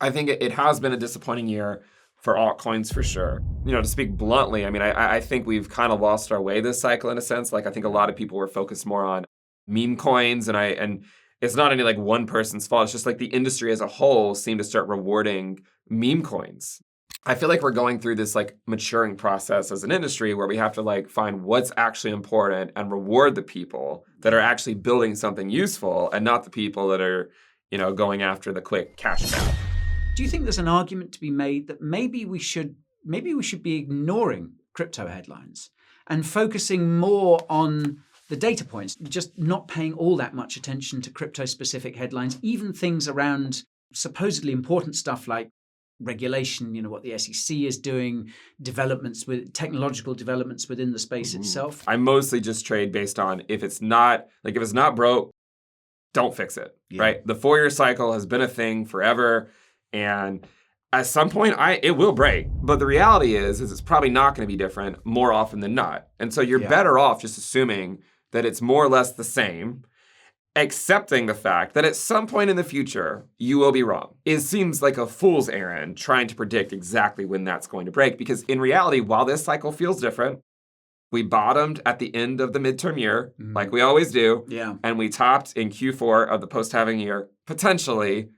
I think it has been a disappointing year for altcoins for sure. To speak bluntly, I mean, I think we've kind of lost our way this cycle in a sense. Like, I think a lot of people were focused more on meme coins, and it's not any like one person's fault. It's just like the industry as a whole seemed to start rewarding meme coins. I feel like we're going through this like maturing process as an industry where we have to like find what's actually important and reward the people that are actually building something useful and not the people that are, going after the quick cash grab. Do you think there's an argument to be made that maybe we should be ignoring crypto headlines and focusing more on the data points, just not paying all that much attention to crypto-specific headlines, even things around supposedly important stuff like regulation, what the SEC is doing, technological developments within the space itself? I mostly just trade based on if it's not broke, don't fix it, right? The 4-year cycle has been a thing forever. And at some point, it will break. But the reality is it's probably not going to be different more often than not. And so you're better off just assuming that it's more or less the same, accepting the fact that at some point in the future, you will be wrong. It seems like a fool's errand trying to predict exactly when that's going to break. Because in reality, while this cycle feels different, we bottomed at the end of the midterm year, like we always do. Yeah. And we topped in Q4 of the post-halving year, potentially,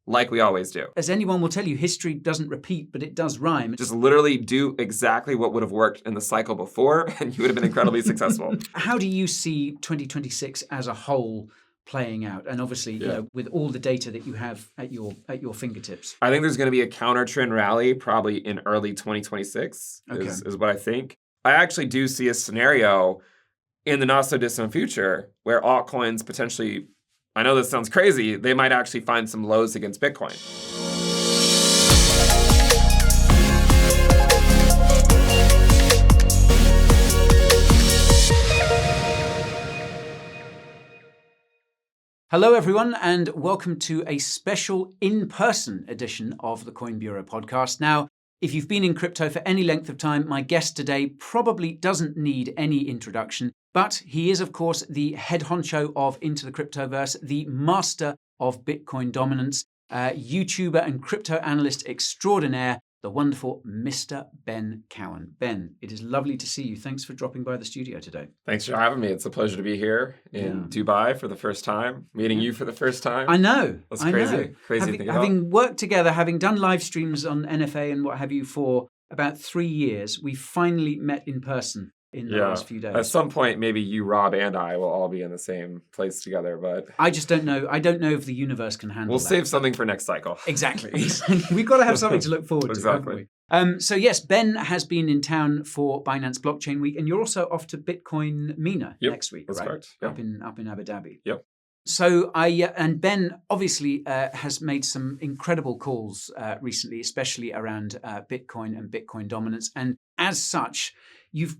like we always do. As anyone will tell you, history doesn't repeat, but it does rhyme. Just literally do exactly what would have worked in the cycle before, and you would have been incredibly successful. How do you see 2026 as a whole playing out? And obviously, with all the data that you have at your fingertips. I think there's going to be a counter trend rally probably in early 2026 is what I think. I actually do see a scenario in the not so distant future where altcoins potentially, I know this sounds crazy, they might actually find some lows against Bitcoin. Hello, everyone, and welcome to a special in-person edition of the Coin Bureau podcast. Now, if you've been in crypto for any length of time, my guest today probably doesn't need any introduction, but he is, of course, the head honcho of Into the Cryptoverse, the master of Bitcoin dominance, YouTuber and crypto analyst extraordinaire, the wonderful Mr. Ben Cowen. Ben, it is lovely to see you. Thanks for dropping by the studio today. Thanks for having me. It's a pleasure to be here in Dubai for the first time, meeting you for the first time. I know. That's crazy. Know. Crazy to think about. Having worked together, having done live streams on NFA and what have you for about 3 years, we finally met in person in the last few days. At some point, maybe you, Rob, and I will all be in the same place together, but I just don't know. I don't know if the universe can handle We'll that. save something for next cycle. Exactly. We've got to have something to look forward to, haven't we? So yes, Ben has been in town for Binance Blockchain Week, and you're also off to Bitcoin MENA next week, that's right? correct. Yep. Up in Abu Dhabi. Yep. So and Ben obviously has made some incredible calls recently, especially around Bitcoin and Bitcoin dominance. And as such, you've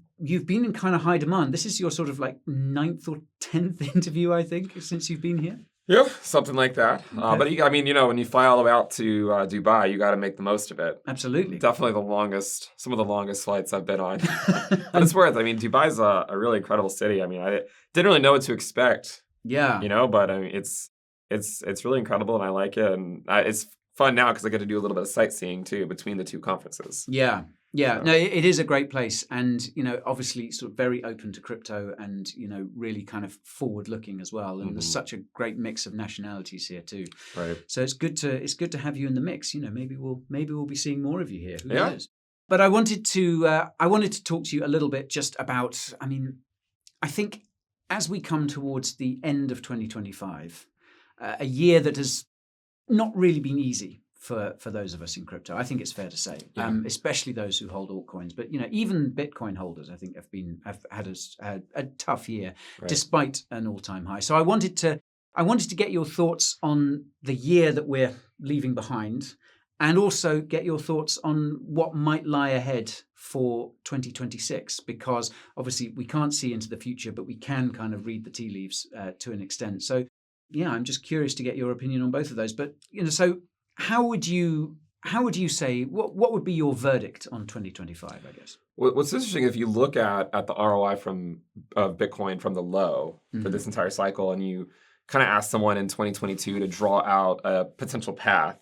been in kind of high demand. This is your sort of like 9th or 10th interview, I think, since you've been here. Yeah, something like that. Okay. But I mean, when you fly all the way out to Dubai, you got to make the most of it. Absolutely. Definitely some of the longest flights I've been on. But it's worth it. I mean, Dubai's a really incredible city. I mean, I didn't really know what to expect. Yeah. But I mean, it's really incredible, and I like it, and it's fun now because I get to do a little bit of sightseeing too between the two conferences. Yeah. Yeah, no, it is a great place, and obviously sort of very open to crypto, and really kind of forward looking as well. And there's such a great mix of nationalities here too. Right. So it's good to have you in the mix. Maybe we'll be seeing more of you here. Who yeah. knows? But I wanted to talk to you a little bit just about. I mean, I think as we come towards the end of 2025, a year that has not really been easy for those of us in crypto, I think it's fair to say, especially those who hold altcoins. But even Bitcoin holders, I think, have had a tough year, despite an all-time high. So I wanted to get your thoughts on the year that we're leaving behind, and also get your thoughts on what might lie ahead for 2026, because obviously we can't see into the future, but we can kind of read the tea leaves to an extent. So yeah, I'm just curious to get your opinion on both of those. But so. How would you say, what would be your verdict on 2025, I guess? What's interesting, if you look at the ROI of Bitcoin from the low for this entire cycle, and you kind of ask someone in 2022 to draw out a potential path,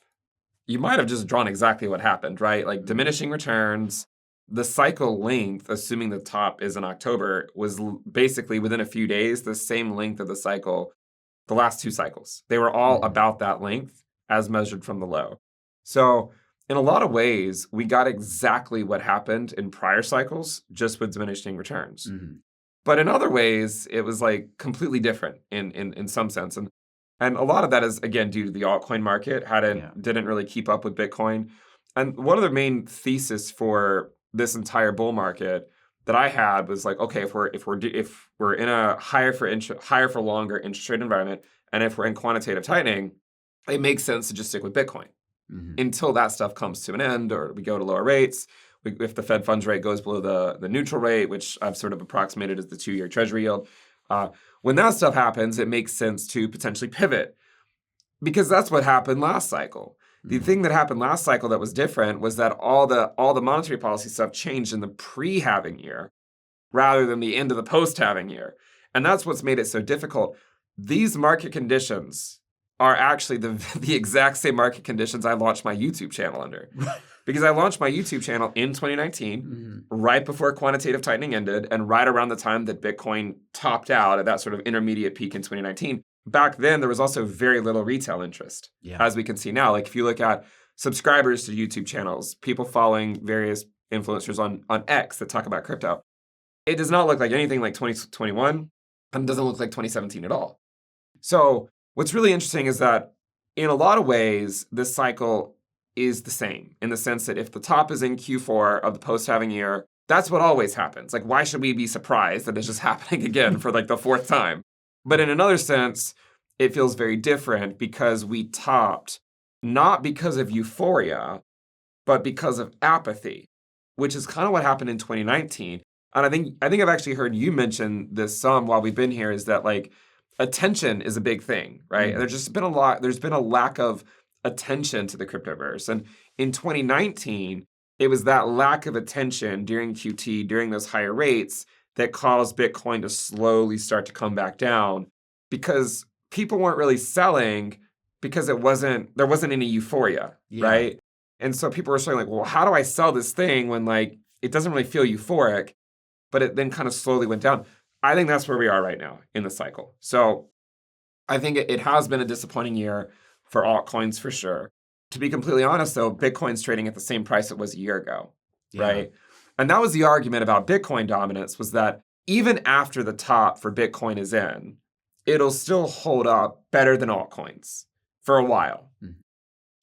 you might have just drawn exactly what happened, right? Like diminishing returns. The cycle length, assuming the top is in October, was basically within a few days the same length of the cycle, the last 2 cycles. They were all about that length as measured from the low. So in a lot of ways, we got exactly what happened in prior cycles, just with diminishing returns. But in other ways, it was like completely different in some sense. And a lot of that is, again, due to the altcoin market didn't really keep up with Bitcoin. And one of the main thesis for this entire bull market that I had was like, okay, if we're in a higher for longer interest rate environment, and if we're in quantitative tightening, it makes sense to just stick with Bitcoin until that stuff comes to an end, or we go to lower rates. If the Fed funds rate goes below the neutral rate, which I've sort of approximated as the 2-year Treasury yield, when that stuff happens, it makes sense to potentially pivot, because that's what happened last cycle. The thing that happened last cycle that was different was that all the monetary policy stuff changed in the pre-halving year rather than the end of the post-halving year. And that's what's made it so difficult. These market conditions are actually the exact same market conditions I launched my YouTube channel under. Because I launched my YouTube channel in 2019, right before quantitative tightening ended, and right around the time that Bitcoin topped out at that sort of intermediate peak in 2019. Back then, there was also very little retail interest, as we can see now. Like if you look at subscribers to YouTube channels, people following various influencers on X that talk about crypto, it does not look like anything like 2021, and doesn't look like 2017 at all. So what's really interesting is that in a lot of ways, this cycle is the same in the sense that if the top is in Q4 of the post-halving year, that's what always happens. Like, why should we be surprised that it's just happening again for like the 4th time? But in another sense, it feels very different because we topped not because of euphoria, but because of apathy, which is kind of what happened in 2019. And I think I've actually heard you mention this some while we've been here, is that like attention is a big thing, right? There's been a lack of attention to the cryptoverse. And in 2019, it was that lack of attention during QT, during those higher rates, that caused Bitcoin to slowly start to come back down, because people weren't really selling because there wasn't any euphoria, right? And so people were saying like, well, how do I sell this thing when like it doesn't really feel euphoric, but it then kind of slowly went down. I think that's where we are right now in the cycle. So I think it has been a disappointing year for altcoins for sure. To be completely honest though, Bitcoin's trading at the same price it was a year ago, right? And that was the argument about Bitcoin dominance, was that even after the top for Bitcoin is in, it'll still hold up better than altcoins for a while.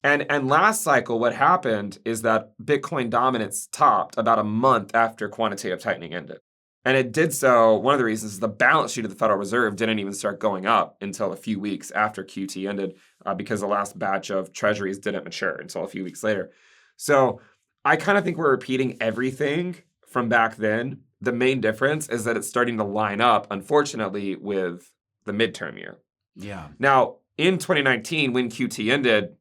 And last cycle, what happened is that Bitcoin dominance topped about a month after quantitative tightening ended. And it did so, one of the reasons is the balance sheet of the Federal Reserve didn't even start going up until a few weeks after QT ended, because the last batch of treasuries didn't mature until a few weeks later. So I kind of think we're repeating everything from back then. The main difference is that it's starting to line up, unfortunately, with the midterm year. Now, in 2019, when QT ended,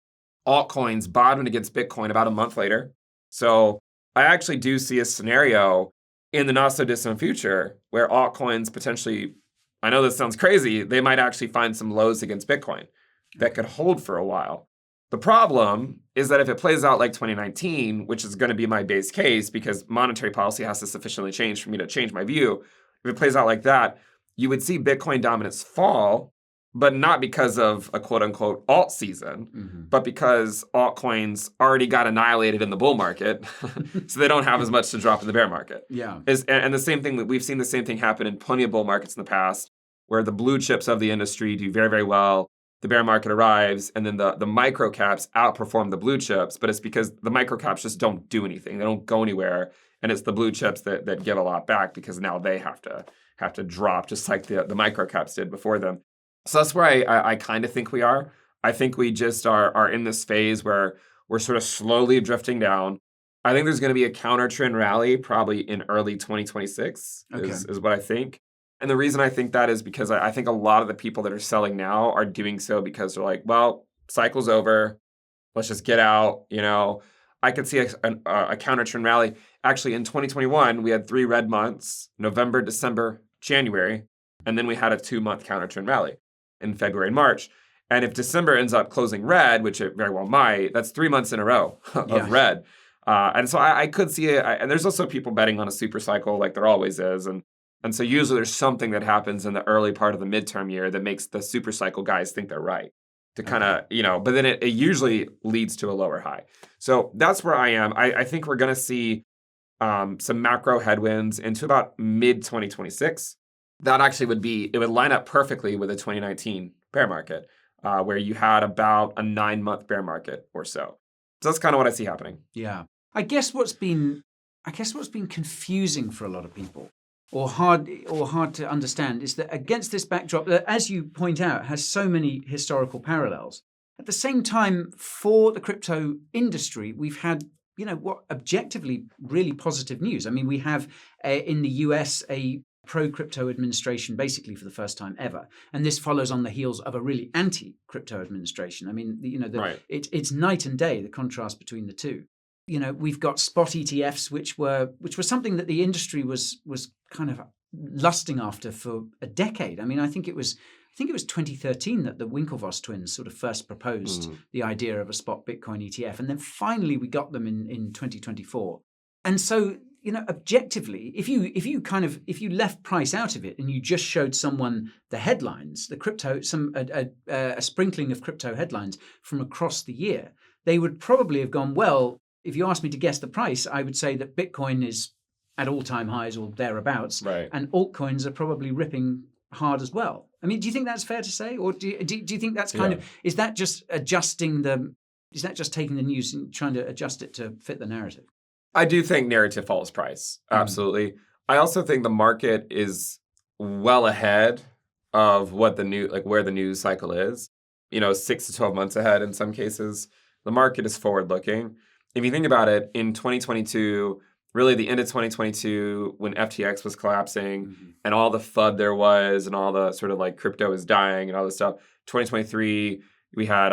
altcoins bottomed against Bitcoin about a month later. So I actually do see a scenario in the not so distant future where altcoins potentially, I know this sounds crazy, they might actually find some lows against Bitcoin that could hold for a while. The problem is that if it plays out like 2019, which is going to be my base case because monetary policy has to sufficiently change for me to change my view, if it plays out like that, you would see Bitcoin dominance fall, but not because of a quote-unquote alt season, but because altcoins already got annihilated in the bull market, so they don't have as much to drop in the bear market. And the same thing, we've seen the same thing happen in plenty of bull markets in the past, where the blue chips of the industry do very, very well. The bear market arrives, and then the micro caps outperform the blue chips, but it's because the micro caps just don't do anything. They don't go anywhere, and it's the blue chips that give a lot back because now they have to drop just like the micro caps did before them. So that's where I kind of think we are. I think we just are in this phase where we're sort of slowly drifting down. I think there's going to be a counter trend rally probably in early 2026 is what I think. And the reason I think that is because I think a lot of the people that are selling now are doing so because they're like, well, cycle's over. Let's just get out. You know, I could see a counter trend rally. Actually, in 2021, we had 3 red months, November, December, January, and then we had a 2-month counter trend rally in February and March. And if December ends up closing red, which it very well might, that's 3 months in a row of red. And so I could see it. And there's also people betting on a super cycle like there always is. And so usually there's something that happens in the early part of the midterm year that makes the super cycle guys think they're right to kind of, but then it usually leads to a lower high. So that's where I am. I think we're going to see some macro headwinds into about mid-2026. That actually it would line up perfectly with a 2019 bear market, where you had about a 9-month bear market or so. So that's kind of what I see happening. Yeah. I guess what's been confusing for a lot of people or hard to understand is that against this backdrop that, as you point out, has so many historical parallels. At the same time, for the crypto industry, we've had, what objectively really positive news. I mean, we have in the US a pro-crypto administration basically for the first time ever. And this follows on the heels of a really anti-crypto administration. I mean, it's night and day, the contrast between the two. We've got spot ETFs, which were something that the industry was kind of lusting after for a decade. I mean, I think it was 2013 that the Winklevoss twins sort of first proposed the idea of a spot Bitcoin ETF. And then finally we got them in 2024. And so, objectively, if you left price out of it and you just showed someone the headlines, the crypto, a sprinkling of crypto headlines from across the year, they would probably have gone, well, if you asked me to guess the price, I would say that Bitcoin is at all-time highs or thereabouts, right, and altcoins are probably ripping hard as well. I mean, do you think that's fair to say, or do you think that's is that just taking the news and trying to adjust it to fit the narrative? I do think narrative follows price. Absolutely. I also think the market is well ahead of what where the news cycle is. 6 to 12 months ahead in some cases. The market is forward-looking. If you think about it, in 2022, really the end of 2022, when FTX was collapsing and all the FUD there was and all the sort of like crypto is dying and all this stuff, 2023, we had,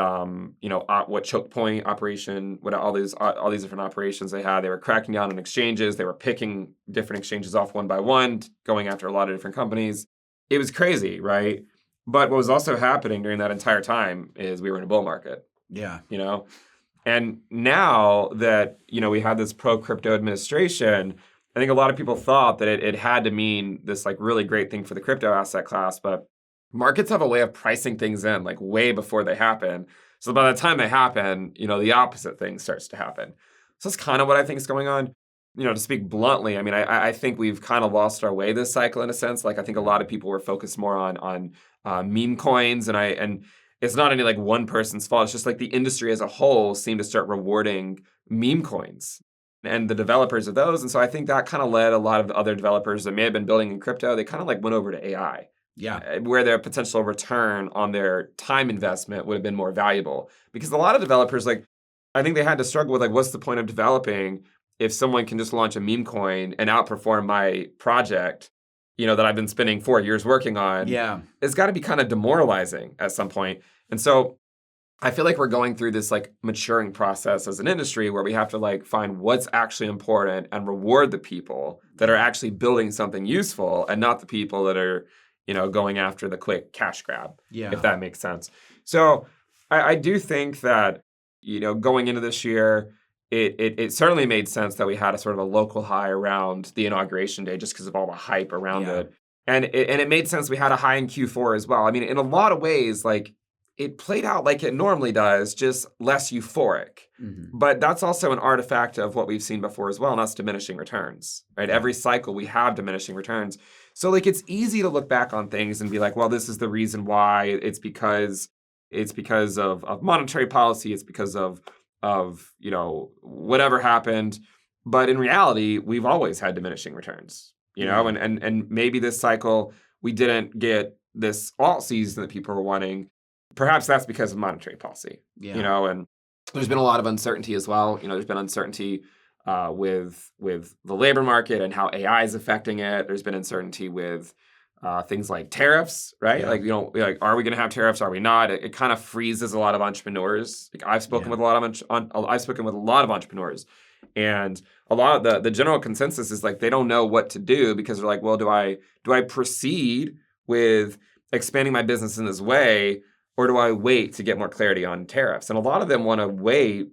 what choke point operation, what all these different operations they had. They were cracking down on exchanges. They were picking different exchanges off one by one, going after a lot of different companies. It was crazy, right? But what was also happening during that entire time is we were in a bull market. Yeah. And now that, we had this pro-crypto administration, I think a lot of people thought that it had to mean this like really great thing for the crypto asset class, but markets have a way of pricing things in like way before they happen. So by the time they happen, the opposite thing starts to happen. So that's kind of what I think is going on. To speak bluntly, I mean, I think we've kind of lost our way this cycle in a sense. Like I think a lot of people were focused more on meme coins, and it's not any like one person's fault. It's just like the industry as a whole seemed to start rewarding meme coins and the developers of those. And so I think that kind of led a lot of the other developers that may have been building in crypto, they kind of like went over to AI. Yeah. Where their potential return on their time investment would have been more valuable. Because a lot of developers, I think they had to struggle with what's the point of developing if someone can just launch a meme coin and outperform my project, that I've been spending 4 years working on. Yeah. It's got to be kind of demoralizing at some point. And so I feel like we're going through this maturing process as an industry where we have to find what's actually important and reward the people that are actually building something useful and not the people that are going after the quick cash grab, if that makes sense. So I do think that, going into this year, it certainly made sense that we had a sort of a local high around the inauguration day just because of all the hype around it. And it made sense we had a high in Q4 as well. I mean, in a lot of ways, it played out like it normally does, just less euphoric. Mm-hmm. But that's also an artifact of what we've seen before as well, and that's diminishing returns, right? Every cycle we have diminishing returns. So it's easy to look back on things and be like, well, this is the reason why. It's because of monetary policy. It's because of whatever happened. But in reality, we've always had diminishing returns, and maybe this cycle we didn't get this alt season that people were wanting. Perhaps that's because of monetary policy, and there's been a lot of uncertainty as well. There's been uncertainty with the labor market and how AI is affecting it. There's been uncertainty with things like tariffs, right? Yeah. Are we going to have tariffs? Are we not? It kind of freezes a lot of entrepreneurs. I've spoken with a lot of entrepreneurs, and a lot of the general consensus is they don't know what to do because they're like, well, do I proceed with expanding my business in this way? or do I wait to get more clarity on tariffs? And a lot of them want to wait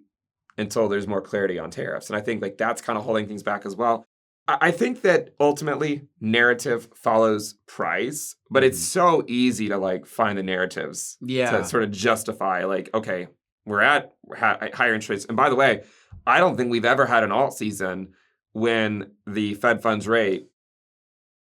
until there's more clarity on tariffs. And I think like that's kind of holding things back as well. I think that ultimately narrative follows price, but it's so easy to like find the narratives to sort of justify like, okay, we're at higher interest rates. And by the way, I don't think we've ever had an alt season when the Fed funds rate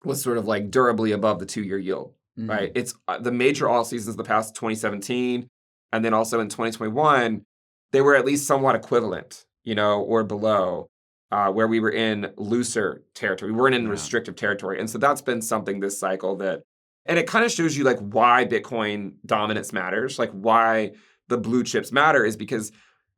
was sort of like durably above the 2-year yield, right? It's the major alt seasons of the past 2017 and then also in 2021, they were at least somewhat equivalent, or below. Where we were in looser territory. We weren't in restrictive territory. And so that's been something this cycle and it kind of shows you like why Bitcoin dominance matters, like why the blue chips matter is because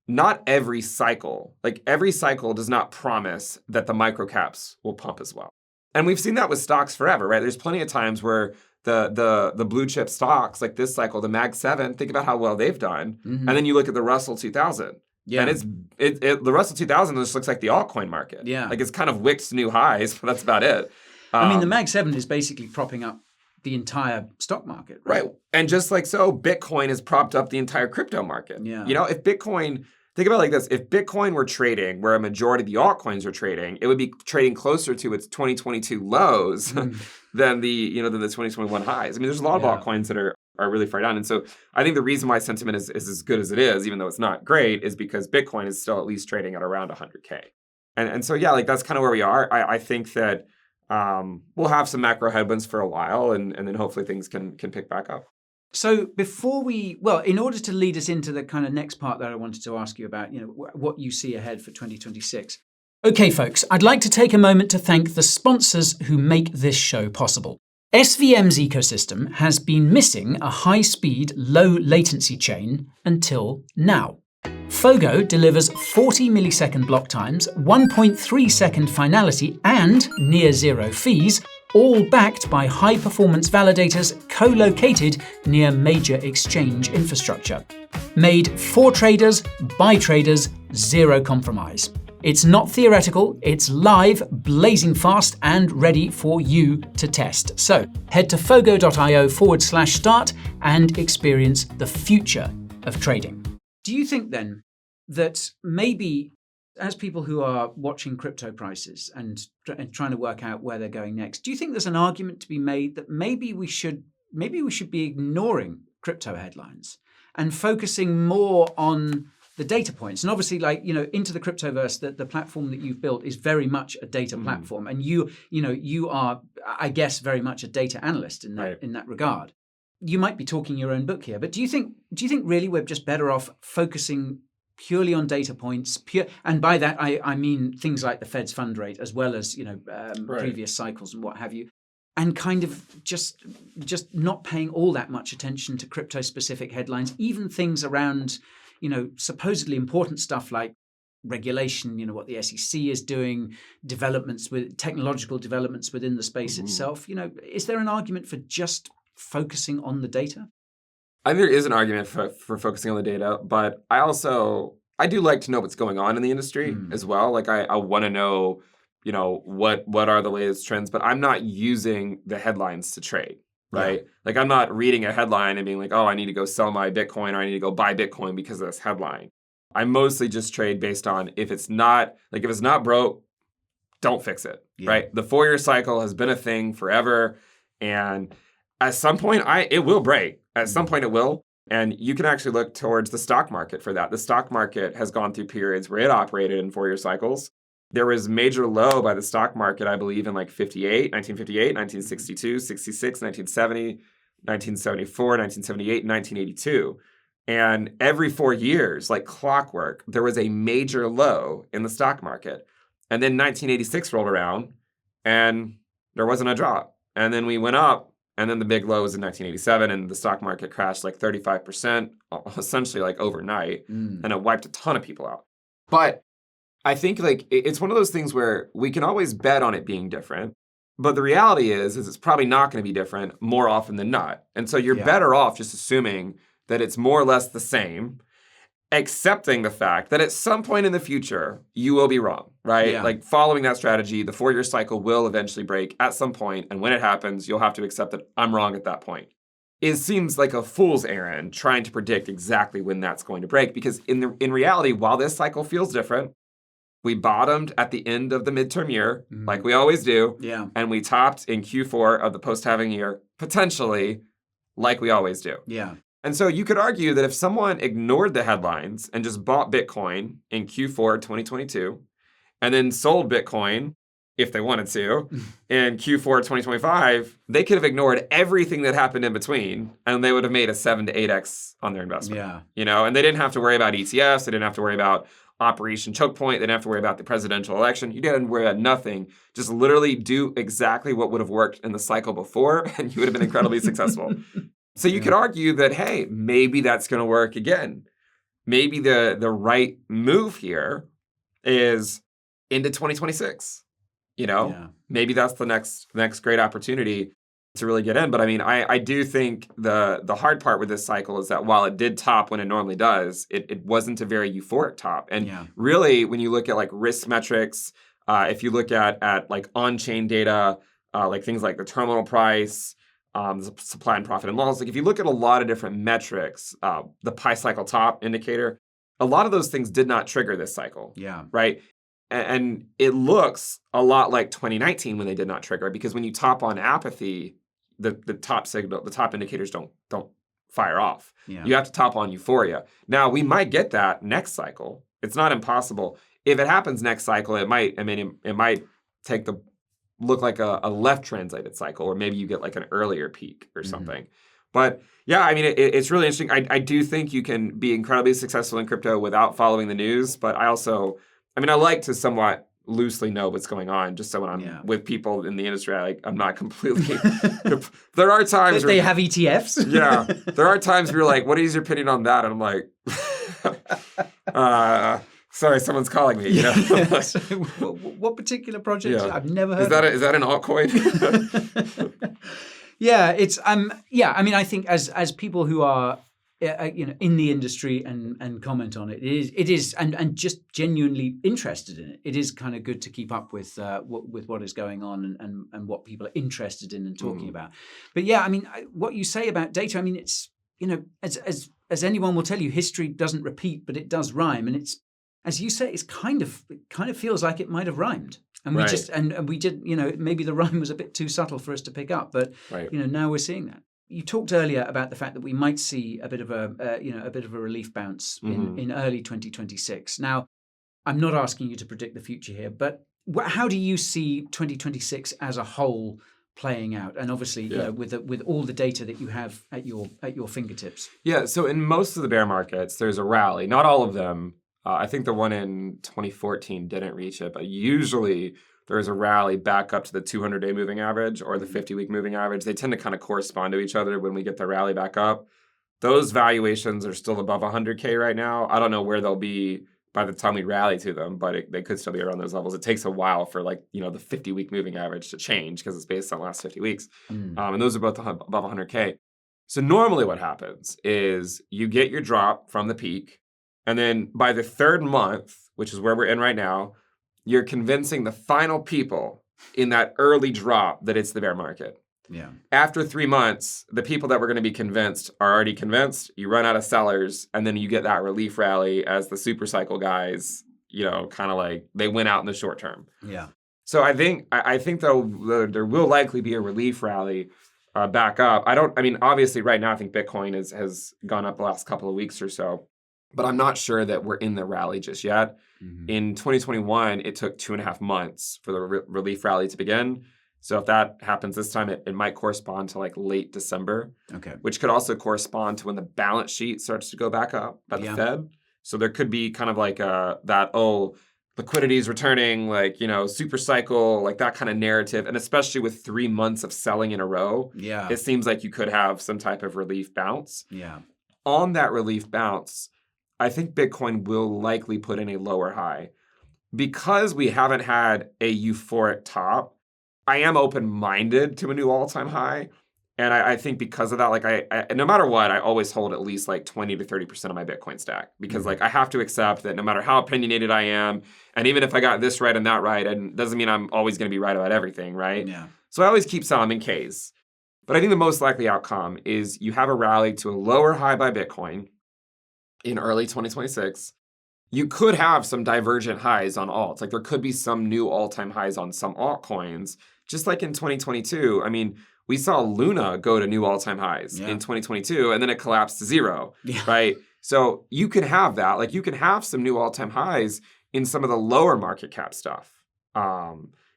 not every cycle does not promise that the micro caps will pump as well. And we've seen that with stocks forever, right? There's plenty of times where the blue chip stocks like this cycle, the Mag 7, think about how well they've done. And then you look at the Russell 2000. Yeah. And the Russell 2000 just looks like the altcoin market. Yeah. Like it's kind of wicked to new highs, but that's about it. I mean, the Mag 7 is basically propping up the entire stock market. Right. And just like so, Bitcoin has propped up the entire crypto market. Yeah. If Bitcoin, think about it like this, if Bitcoin were trading where a majority of the altcoins are trading, it would be trading closer to its 2022 lows than the 2021 highs. I mean, there's a lot of altcoins that are really far down. And so I think the reason why sentiment is as good as it is, even though it's not great, is because Bitcoin is still at least trading at around 100K. And so, like that's kind of where we are. I think that we'll have some macro headwinds for a while, and then hopefully things can pick back up. So in order to lead us into the kind of next part that I wanted to ask you about, what you see ahead for 2026. Okay, folks, I'd like to take a moment to thank the sponsors who make this show possible. SVM's ecosystem has been missing a high-speed, low-latency chain until now. Fogo delivers 40 millisecond block times, 1.3 second finality, and near-zero fees, all backed by high-performance validators co-located near major exchange infrastructure. Made for traders, by traders, zero compromise. It's not theoretical, it's live, blazing fast, and ready for you to test. So head to fogo.io/start and experience the future of trading. Do you think then that maybe as people who are watching crypto prices and trying to work out where they're going next, do you think there's an argument to be made that maybe we should be ignoring crypto headlines and focusing more on the data points? And obviously, Into the Cryptoverse, the platform that you've built is very much a data platform, and you are, I guess, very much a data analyst in that regard. You might be talking your own book here, but do you think really we're just better off focusing purely on data points? And by that I mean things like the Fed's fund rate, as well as previous cycles and what have you, and kind of just not paying all that much attention to crypto specific headlines, even things around supposedly important stuff like regulation, what the SEC is doing, technological developments within the space itself. Is there an argument for just focusing on the data? I think there is an argument for focusing on the data, but I do like to know what's going on in the industry as well. Like I want to know, what are the latest trends, but I'm not using the headlines to trade. Right? Yeah. Like I'm not reading a headline and being like, oh, I need to go sell my Bitcoin or I need to go buy Bitcoin because of this headline. I mostly just trade based on if it's not broke, don't fix it. Yeah. Right? The 4-year cycle has been a thing forever. And at some point it will break. At some point it will. And you can actually look towards the stock market for that. The stock market has gone through periods where it operated in 4-year cycles. There was major low by the stock market, I believe, in 1958, 1962, 66, 1970, 1974, 1978, and 1982. And every 4 years, like clockwork, there was a major low in the stock market. And then 1986 rolled around and there wasn't a drop. And then we went up, and then the big low was in 1987, and the stock market crashed like 35%, essentially like overnight, and it wiped a ton of people out. But I think it's one of those things where we can always bet on it being different, but the reality is it's probably not going to be different more often than not. And so you're better off just assuming that it's more or less the same, accepting the fact that at some point in the future, you will be wrong, right? Yeah. Like following that strategy, the 4-year cycle will eventually break at some point, and when it happens, you'll have to accept that I'm wrong at that point. it seems like a fool's errand trying to predict exactly when that's going to break, because in reality, while this cycle feels different, we bottomed at the end of the midterm year, like we always do, and we topped in Q4 of the post-halving year, potentially, like we always do. Yeah. And so you could argue that if someone ignored the headlines and just bought Bitcoin in Q4 2022, and then sold Bitcoin, if they wanted to, in Q4 2025, they could have ignored everything that happened in between, and they would have made a 7 to 8x on their investment. Yeah. You know, and they didn't have to worry about ETFs. They didn't have to worry about Operation Choke Point. They didn't have to worry about the presidential election. You didn't worry about nothing. Just literally do exactly what would have worked in the cycle before, and you would have been incredibly successful. So you could argue that, hey, maybe that's going to work again. Maybe the right move here is into 2026. You know, maybe that's the next great opportunity to really get in. But I mean, I do think the hard part with this cycle is that while it did top when it normally does, it wasn't a very euphoric top. And really, when you look at like risk metrics, if you look at like on-chain data, like things like the terminal price, the supply and profit and loss, like if you look at a lot of different metrics, the Pi cycle top indicator, a lot of those things did not trigger this cycle. Yeah. Right. And it looks a lot like 2019 when they did not trigger, because when you top on apathy, the top signal, the top indicators don't fire off. Yeah. You have to top on euphoria. Now, we might get that next cycle. It's not impossible. If it happens next cycle, it might take look like a left translated cycle, or maybe you get like an earlier peak or something. But yeah, I mean, it's really interesting. I do think you can be incredibly successful in crypto without following the news, but I like to somewhat loosely know what's going on, just so when I'm with people in the industry, I'm not completely. There are times they have ETFs. Yeah, there are times where you're like, "What is your opinion on that?" And I'm like, "Sorry, someone's calling me." You know? What particular project? Yeah. I've never heard. Is that an altcoin? Yeah, it's I mean, I think as people who are in the industry and comment on it, it is and just genuinely interested in it. It is kind of good to keep up with what is going on and what people are interested in and talking about. But yeah, I mean, what you say about data, I mean, it's as anyone will tell you, history doesn't repeat, but it does rhyme, and it's, as you say, it kind of feels like it might have rhymed. And we we did, maybe the rhyme was a bit too subtle for us to pick up, but now we're seeing that. You talked earlier about the fact that we might see a bit of a relief bounce in early 2026. Now, I'm not asking you to predict the future here, but how do you see 2026 as a whole playing out? And obviously, with all the data that you have at your fingertips. Yeah. So in most of the bear markets, there's a rally. Not all of them. I think the one in 2014 didn't reach it, but usually there's a rally back up to the 200-day moving average or the 50-week moving average. They tend to kind of correspond to each other when we get the rally back up. Those valuations are still above 100K right now. I don't know where they'll be by the time we rally to them, but they could still be around those levels. It takes a while for the 50-week moving average to change because it's based on the last 50 weeks. And those are both above 100K. So normally what happens is you get your drop from the peak, and then by the third month, which is where we're in right now, you're convincing the final people in that early drop that it's the bear market. Yeah. After 3 months, the people that were going to be convinced are already convinced. You run out of sellers, and then you get that relief rally as the super cycle guys, kind of like they went out in the short term. Yeah. So I think though there will likely be a relief rally back up. Obviously right now I think Bitcoin has gone up the last couple of weeks or so. But I'm not sure that we're in the rally just yet. In 2021, it took 2.5 months for the relief rally to begin. So if that happens this time, it might correspond to like late December, which could also correspond to when the balance sheet starts to go back up by the Fed. So there could be kind of like liquidity is returning, super cycle, like that kind of narrative. And especially with 3 months of selling in a row, it seems like you could have some type of relief bounce. Yeah. On that relief bounce, I think Bitcoin will likely put in a lower high. Because we haven't had a euphoric top, I am open-minded to a new all-time high. And I think because of that, I no matter what, I always hold at least 20 to 30% of my Bitcoin stack. Because I have to accept that no matter how opinionated I am, and even if I got this right and that right, it doesn't mean I'm always going to be right about everything, right? Yeah. So I always keep some in case. But I think the most likely outcome is you have a rally to a lower high by Bitcoin in early 2026. You could have some divergent highs on alts. Like there could be some new all-time highs on some altcoins, just like in 2022. I mean, we saw Luna go to new all-time highs in 2022, and then it collapsed to zero, right? So you can have that. Like you can have some new all-time highs in some of the lower market cap stuff,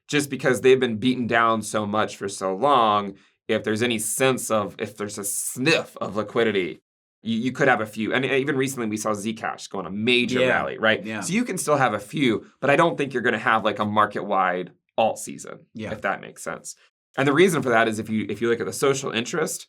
just because they've been beaten down so much for so long. If there's any sense of, if there's a sniff of liquidity, you could have a few. And even recently we saw Zcash go on a major rally, right? Yeah. So you can still have a few, but I don't think you're going to have like a market-wide alt season, if that makes sense. And the reason for that is if you look at the social interest,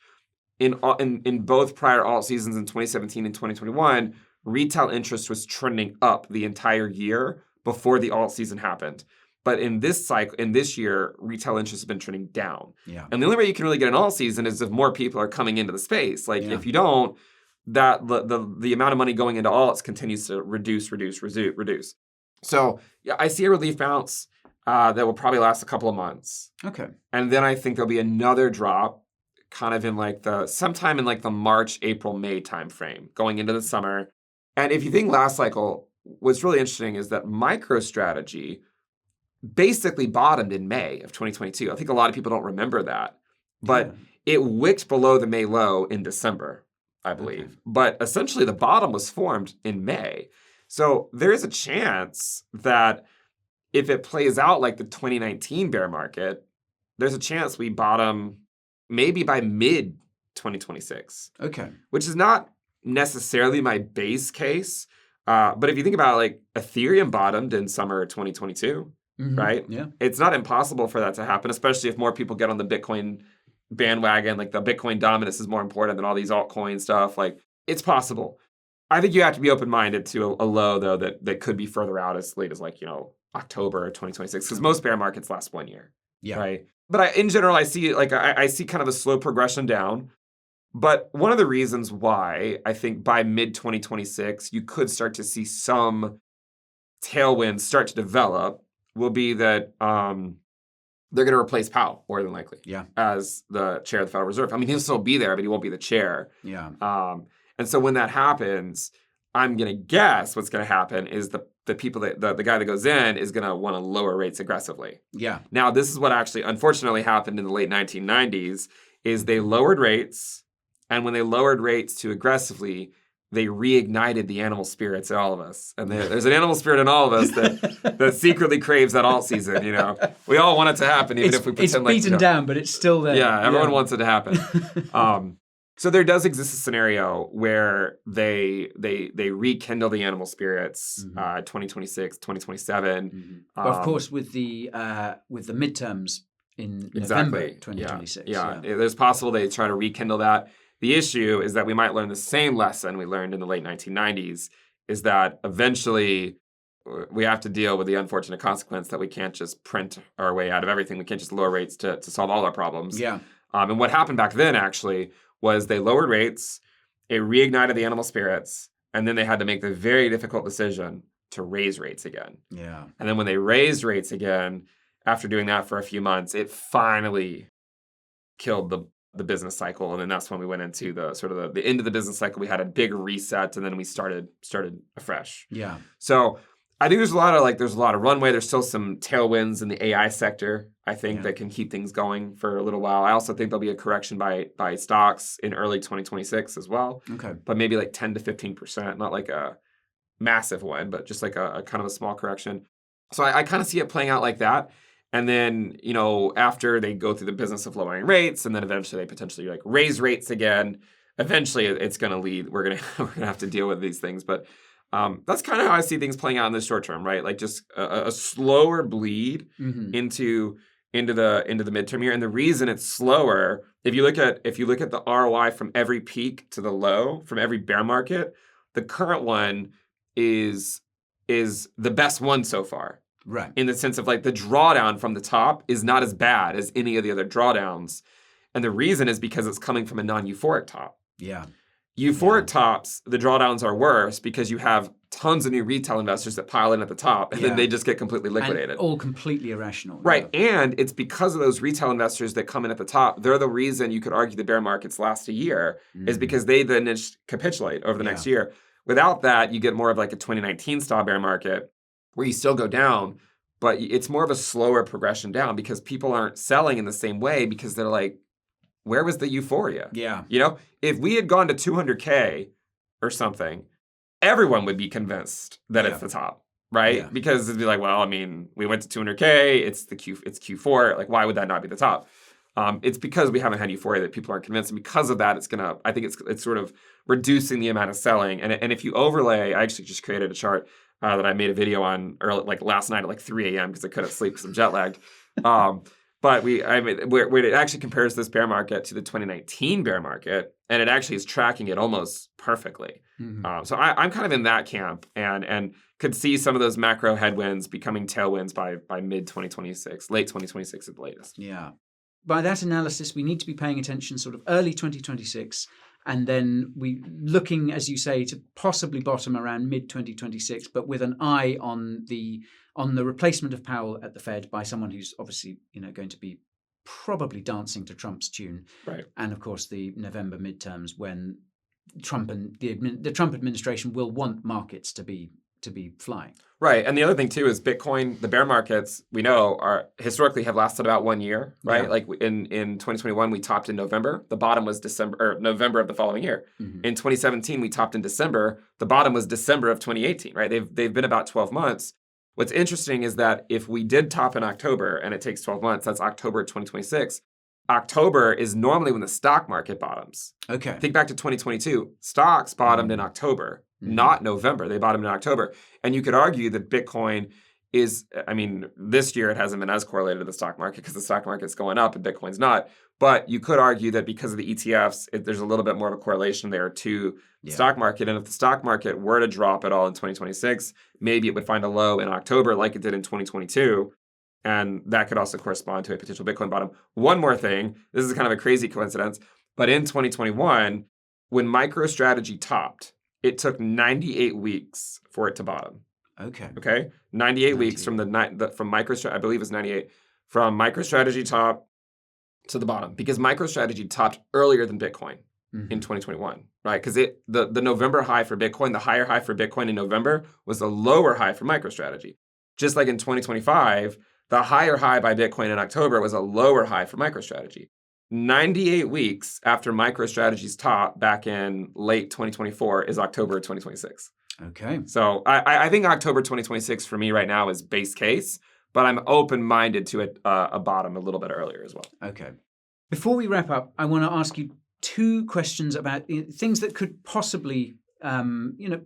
in both prior alt seasons in 2017 and 2021, retail interest was trending up the entire year before the alt season happened. But in this cycle, in this year, retail interest has been trending down. Yeah. And the only way you can really get an alt season is if more people are coming into the space. Like if you don't, that the amount of money going into alts continues to reduce. So I see a relief bounce that will probably last a couple of months. Okay. And then I think there'll be another drop kind of in like sometime in like the March, April, May timeframe going into the summer. And if you think last cycle, what's really interesting is that MicroStrategy basically bottomed in May of 2022. I think a lot of people don't remember that. But it wicked below the May low in December, I believe. Okay. But essentially the bottom was formed in May. So there is a chance that if it plays out like the 2019 bear market, there's a chance we bottom maybe by mid 2026. Okay. Which is not necessarily my base case. But if you think about it, like Ethereum bottomed in summer 2022, right? Yeah. It's not impossible for that to happen, especially if more people get on the Bitcoin bandwagon. Like the Bitcoin dominance is more important than all these altcoin stuff. Like it's possible. I think you have to be open-minded to a low though that could be further out as late as like, October 2026, because most bear markets last 1 year. Yeah. Right. But in general, I see I see kind of a slow progression down. But one of the reasons why I think by mid 2026 you could start to see some tailwinds start to develop will be that they're going to replace Powell more than likely as the chair of the Federal Reserve. I mean, he'll still be there, but he won't be the chair. Yeah. And so when that happens, I'm going to guess what's going to happen is the people that the guy that goes in is going to want to lower rates aggressively. Yeah. Now, this is what actually unfortunately happened in the late 1990s is they lowered rates. And when they lowered rates too aggressively, they reignited the animal spirits in all of us. And there's an animal spirit in all of us that secretly craves that alt season, We all want it to happen, even if we pretend like... It's beaten down, but it's still there. Yeah, everyone wants it to happen. So there does exist a scenario where they rekindle the animal spirits 2026, 2027. Well, of course, with the midterms in November 2026. Yeah. There's possible they try to rekindle that. The issue is that we might learn the same lesson we learned in the late 1990s, is that eventually we have to deal with the unfortunate consequence that we can't just print our way out of everything. We can't just lower rates to solve all our problems. Yeah. And what happened back then, actually, was they lowered rates, it reignited the animal spirits, and then they had to make the very difficult decision to raise rates again. Yeah. And then when they raised rates again, after doing that for a few months, it finally killed the business cycle. And then that's when we went into the sort of the end of the business cycle. We had a big reset, and then we started afresh. Yeah. So I think there's a lot of runway. There's still some tailwinds in the AI sector, I think, that can keep things going for a little while. I also think there'll be a correction by stocks in early 2026 as well. Okay. But maybe like 10 to 15%, not like a massive one, but just like a kind of a small correction. So I kind of see it playing out like that. And then, after they go through the business of lowering rates, and then eventually they potentially like raise rates again, eventually it's going to lead. We're going to have to deal with these things. But that's kind of how I see things playing out in the short term, right? Like just a slower bleed into the midterm year. And the reason it's slower, if you look at the ROI from every peak to the low, from every bear market, the current one is the best one so far. Right. In the sense of like the drawdown from the top is not as bad as any of the other drawdowns. And the reason is because it's coming from a non-euphoric top. Yeah. Euphoric tops, the drawdowns are worse because you have tons of new retail investors that pile in at the top, and then they just get completely liquidated. And all completely irrational. Right. And it's because of those retail investors that come in at the top. They're the reason you could argue the bear markets last a year is because they then capitulate over the next year. Without that, you get more of like a 2019 style bear market where you still go down, but it's more of a slower progression down because people aren't selling in the same way because they're like, where was the euphoria? Yeah. You know, if we had gone to 200K or something, everyone would be convinced that it's the top, right? Yeah. Because it'd be like, well, I mean, we went to 200K, it's Q4, like why would that not be the top? It's because we haven't had euphoria that people aren't convinced, and because of that, I think it's sort of reducing the amount of selling. And if you overlay, I actually just created a chart that I made a video on early, like last night at like 3 a.m. because I couldn't sleep because I'm jet lagged. But where it actually compares this bear market to the 2019 bear market, and it actually is tracking it almost perfectly. So I'm kind of in that camp, and could see some of those macro headwinds becoming tailwinds by mid 2026, late 2026 at the latest. Yeah. By that analysis, we need to be paying attention sort of early 2026, and then we looking, as you say, to possibly bottom around mid 2026, but with an eye on the replacement of Powell at the Fed by someone who's obviously going to be probably dancing to Trump's tune, right? And of course the November midterms when Trump and the Trump administration will want markets to be flying. Right. And the other thing too is Bitcoin, the bear markets we know are historically have lasted about 1 year, right? Yeah. Like in 2021 we topped in November, the bottom was November of the following year. In 2017 we topped in December, the bottom was December of 2018, right? They've been about 12 months. What's interesting is that if we did top in October and it takes 12 months, that's October 2026. October is normally when the stock market bottoms. Okay. Think back to 2022. Stocks bottomed in October, not November. They bottomed in October. And you could argue that Bitcoin is, I mean, this year it hasn't been as correlated to the stock market because the stock market's going up and Bitcoin's not. But you could argue that because of the ETFs, there's a little bit more of a correlation there to the stock market. And if the stock market were to drop at all in 2026, maybe it would find a low in October like it did in 2022. And that could also correspond to a potential Bitcoin bottom. One more thing, this is kind of a crazy coincidence, but in 2021, when MicroStrategy topped, it took 98 weeks for it to bottom. Okay? 98 weeks from from MicroStrategy, I believe it's 98, from MicroStrategy top to the bottom, because MicroStrategy topped earlier than Bitcoin in 2021, right? Because the November high for Bitcoin, the higher high for Bitcoin in November was the lower high for MicroStrategy. Just like in 2025, the higher high by Bitcoin in October was a lower high for MicroStrategy. 98 weeks after MicroStrategy's top back in late 2024 is October 2026. Okay. So I think October 2026 for me right now is base case, but I'm open-minded to a bottom a little bit earlier as well. Okay. Before we wrap up, I want to ask you two questions about things that could possibly,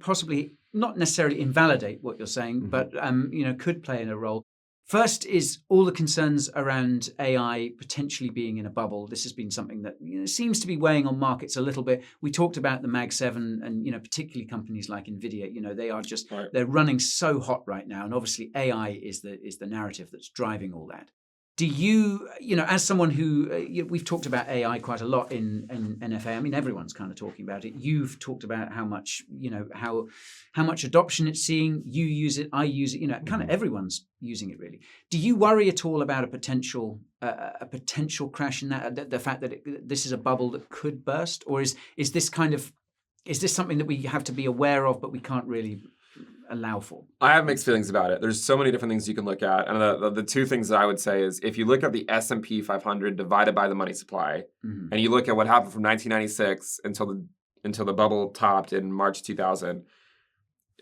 possibly not necessarily invalidate what you're saying, but could play in a role. First is all the concerns around AI potentially being in a bubble. This has been something that seems to be weighing on markets a little bit. We talked about the Mag 7 and particularly companies like Nvidia. They are just they're running so hot right now, and obviously AI is the narrative that's driving all that. Do you, as someone who, we've talked about AI quite a lot in NFA. I mean, everyone's kind of talking about it. You've talked about how much, how much adoption it's seeing. You use it, I use it, kind of everyone's using it really. Do you worry at all about a potential crash in that, the fact that this is a bubble that could burst? Or is this something that we have to be aware of, but we can't really allow for? I have mixed feelings about it. There's so many different things you can look at. And the two things that I would say is if you look at the S&P 500 divided by the money supply, and you look at what happened from 1996 until the bubble topped in March 2000,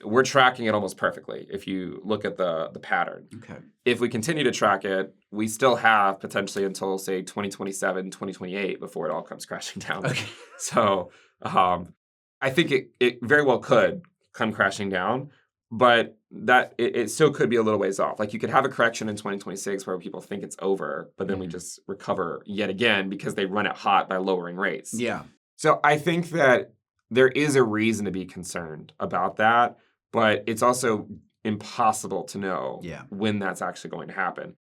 we're tracking it almost perfectly if you look at the pattern. Okay. If we continue to track it, we still have potentially until, say, 2027, 2028 before it all comes crashing down. Okay. So I think it very well could come crashing down, but that it still could be a little ways off. Like you could have a correction in 2026 where people think it's over, but then we just recover yet again because they run it hot by lowering rates. Yeah. So I think that there is a reason to be concerned about that, but it's also impossible to know when that's actually going to happen.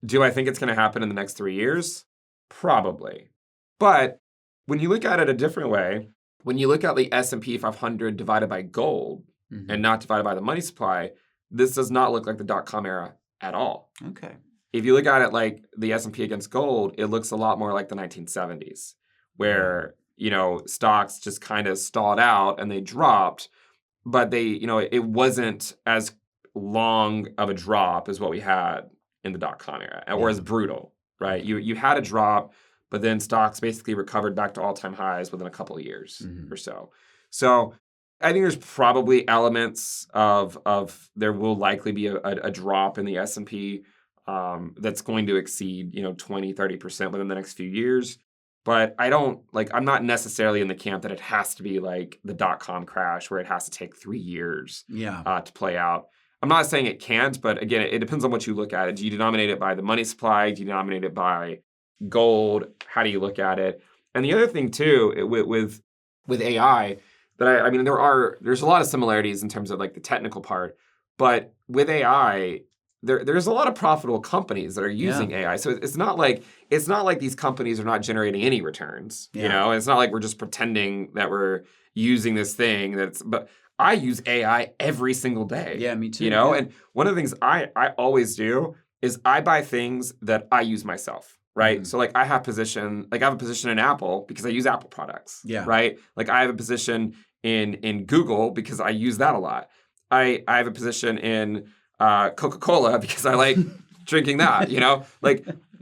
Do I think it's going to happen in the next 3 years? Probably. But when you look at it a different way, when you look at the S&P 500 divided by gold and not divided by the money supply, this does not look like the dot-com era at all. Okay. If you look at it like the S&P against gold, it looks a lot more like the 1970s, where, stocks just kind of stalled out and they dropped, but it wasn't as long of a drop as what we had in the dot-com era, or as brutal, right? You had a drop, but then stocks basically recovered back to all-time highs within a couple of years or so. So I think there's probably elements of there will likely be a drop in the S&P that's going to exceed 20, 30% within the next few years. But I'm not necessarily in the camp that it has to be like the dot-com crash where it has to take 3 years to play out. I'm not saying it can't, but again, it depends on what you look at it. Do you denominate it by the money supply? Do you denominate it by gold? How do you look at it? And the other thing too, with AI, that there's a lot of similarities in terms of like the technical part, but with AI, there's a lot of profitable companies that are using AI. So it's not like these companies are not generating any returns. It's not like we're just pretending that we're using this thing but I use AI every single day. Yeah, me too. And one of the things I always do is I buy things that I use myself. Right. So I have a position in Apple because I use Apple products. Yeah. Right. I have a position in Google because I use that a lot. I have a position in Coca-Cola because I like drinking that,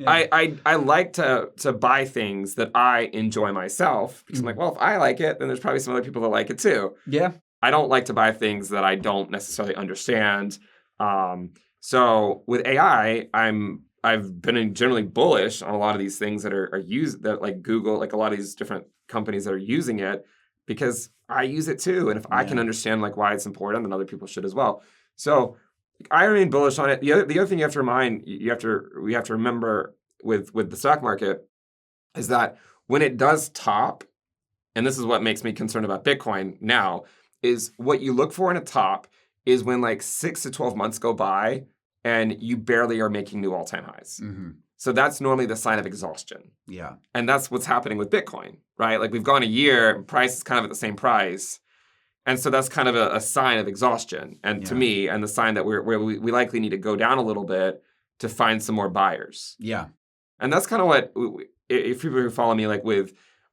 I like to buy things that I enjoy myself because I'm like, well, if I like it, then there's probably some other people that like it too. Yeah. I don't like to buy things that I don't necessarily understand. So with AI, I've been generally bullish on a lot of these things that are used, that like Google, like a lot of these different companies that are using it, because I use it too. And if I can understand why it's important, then other people should as well. So I remain bullish on it. The other thing you have to we have to remember with the stock market is that when it does top, and this is what makes me concerned about Bitcoin now, is what you look for in a top is when 6 to 12 months go by and you barely are making new all-time highs. So that's normally the sign of exhaustion. Yeah. And that's what's happening with Bitcoin, right? We've gone a year, price is kind of at the same price. And so that's kind of a sign of exhaustion. And to me, and the sign that we likely need to go down a little bit to find some more buyers. Yeah. And that's kind of what, if people who follow me,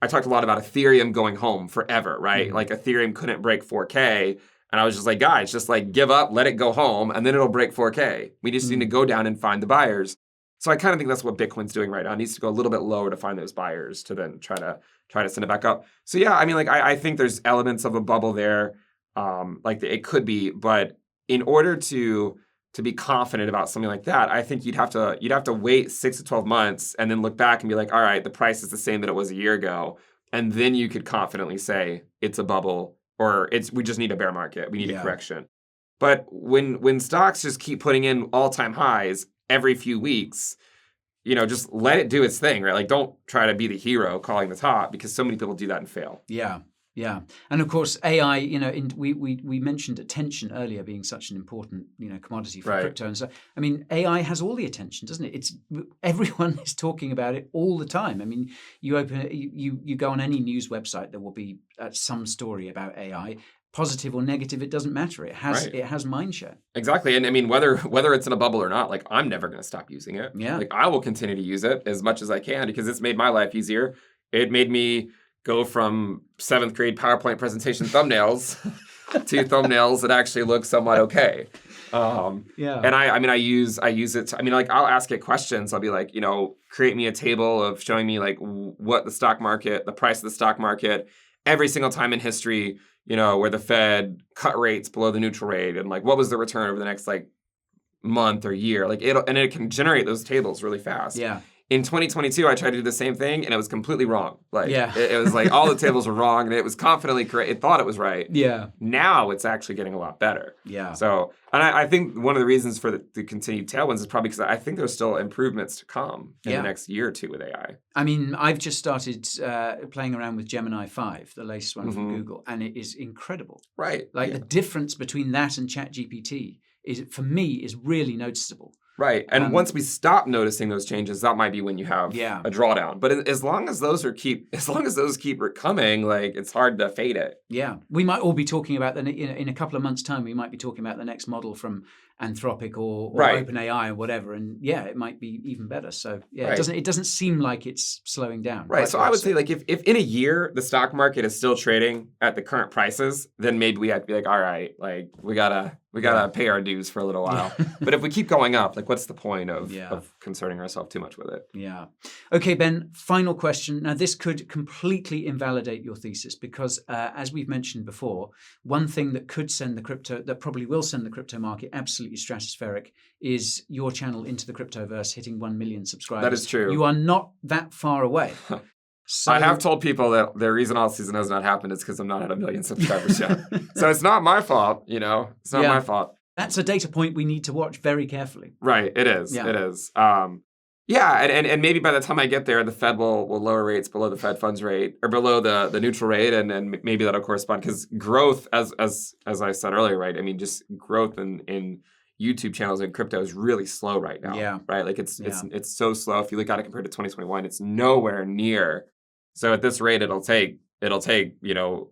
I talked a lot about Ethereum going home forever, right? Ethereum couldn't break 4K. And I was just like, guys, just give up, let it go home, and then it'll break 4K. We just need to go down and find the buyers. So I kind of think that's what Bitcoin's doing right now. It needs to go a little bit lower to find those buyers to then try to send it back up. So yeah, I think there's elements of a bubble there, it could be, but in order to be confident about something like that, I think you'd have to wait 6 to 12 months and then look back and be like, all right, the price is the same that it was a year ago, and then you could confidently say it's a bubble or we just need a bear market, we need a correction. But when stocks just keep putting in all-time highs every few weeks, just let it do its thing, right? Don't try to be the hero calling the top, because so many people do that and fail. Yeah. Yeah. And of course, AI, we mentioned attention earlier being such an important, commodity for crypto. And so, AI has all the attention, doesn't it? Everyone is talking about it all the time. You go on any news website, there will be some story about AI. Positive or negative, it doesn't matter. It has mind share. Exactly. And whether it's in a bubble or not, I'm never going to stop using it. Yeah. I will continue to use it as much as I can because it's made my life easier. It made me go from 7th grade PowerPoint presentation thumbnails to thumbnails that actually look somewhat okay. And I use it to, I'll ask it questions. I'll be like, create me a table of showing me what the price of the stock market every single time in history, where the Fed cut rates below the neutral rate, and what was the return over the next month or year. It can generate those tables really fast. Yeah. In 2022, I tried to do the same thing, and it was completely wrong. It was all the tables were wrong, and it was confidently correct. It thought it was right. Yeah. Now it's actually getting a lot better. Yeah. So, and I think one of the reasons for the continued tailwinds is probably because I think there's still improvements to come in the next year or two with AI. I've just started playing around with Gemini 5, the latest one from Google, and it is incredible. Right. The difference between that and ChatGPT for me is really noticeable. Right. And once we stop noticing those changes, that might be when you have a drawdown. But as long as those keep coming, like it's hard to fade it. Yeah. We might all be talking about in a couple of months' time, we might be talking about the next model from Anthropic or OpenAI or whatever. And it might be even better. So it doesn't seem like it's slowing down. Right. So I would say like if in a year the stock market is still trading at the current prices, then maybe we have to be like, all right, like we gotta pay our dues for a little while. But if we keep going up, like what's the point of concerning ourselves too much with it? Yeah. Okay, Ben, final question. Now this could completely invalidate your thesis because as we've mentioned before, one thing that probably will send the crypto market absolutely stratospheric is your channel Into the Cryptoverse hitting 1 million subscribers. That is true. You are not that far away. So, I have told people that the reason alt season has not happened is because I'm not at 1 million subscribers yet. So it's not my fault, It's not my fault. That's a data point we need to watch very carefully. Right. It is. Yeah. It is. And maybe by the time I get there, the Fed will lower rates below the Fed funds rate or below the neutral rate, and maybe that'll correspond because growth, as I said earlier, right? I mean, just growth in YouTube channels in crypto is really slow right now. Yeah. Right. Like it's so slow. If you look at it compared to 2021, it's nowhere near. So at this rate, it'll take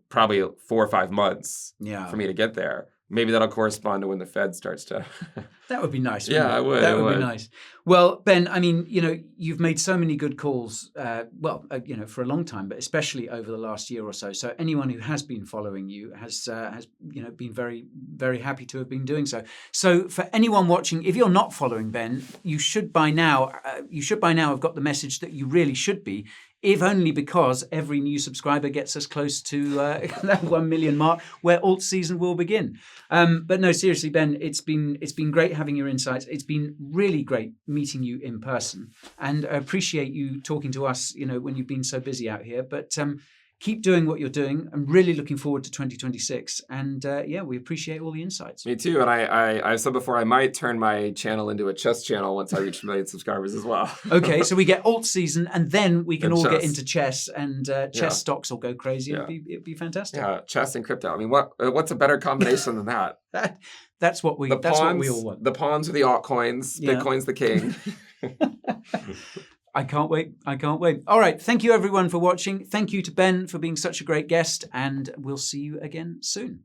probably 4 or 5 months for me to get there. Maybe that'll correspond to when the Fed starts to. That would be nice. Yeah, I would. That would be nice. Well, Ben, I mean, you've made so many good calls, for a long time, but especially over the last year or so. So anyone who has been following you has been very, very happy to have been doing so. So for anyone watching, if you're not following Ben, you should by now have got the message that you really should be. If only because every new subscriber gets us close to that 1 million mark where alt season will begin. But no, seriously, Ben, it's been great having your insights. It's been really great meeting you in person. And I appreciate you talking to us, when you've been so busy out here. But keep doing what you're doing. I'm really looking forward to 2026. And we appreciate all the insights. Me too. And I've said before, I might turn my channel into a chess channel once I reach 1 million subscribers as well. Okay, so we get alt season and then we can all get into chess and chess stocks will go crazy. Yeah. It'd be fantastic. Yeah, chess and crypto. I mean, what's a better combination than that? That's what we all want. The pawns are the altcoins. Yeah. Bitcoin's the king. I can't wait. All right. Thank you, everyone, for watching. Thank you to Ben for being such a great guest. And we'll see you again soon.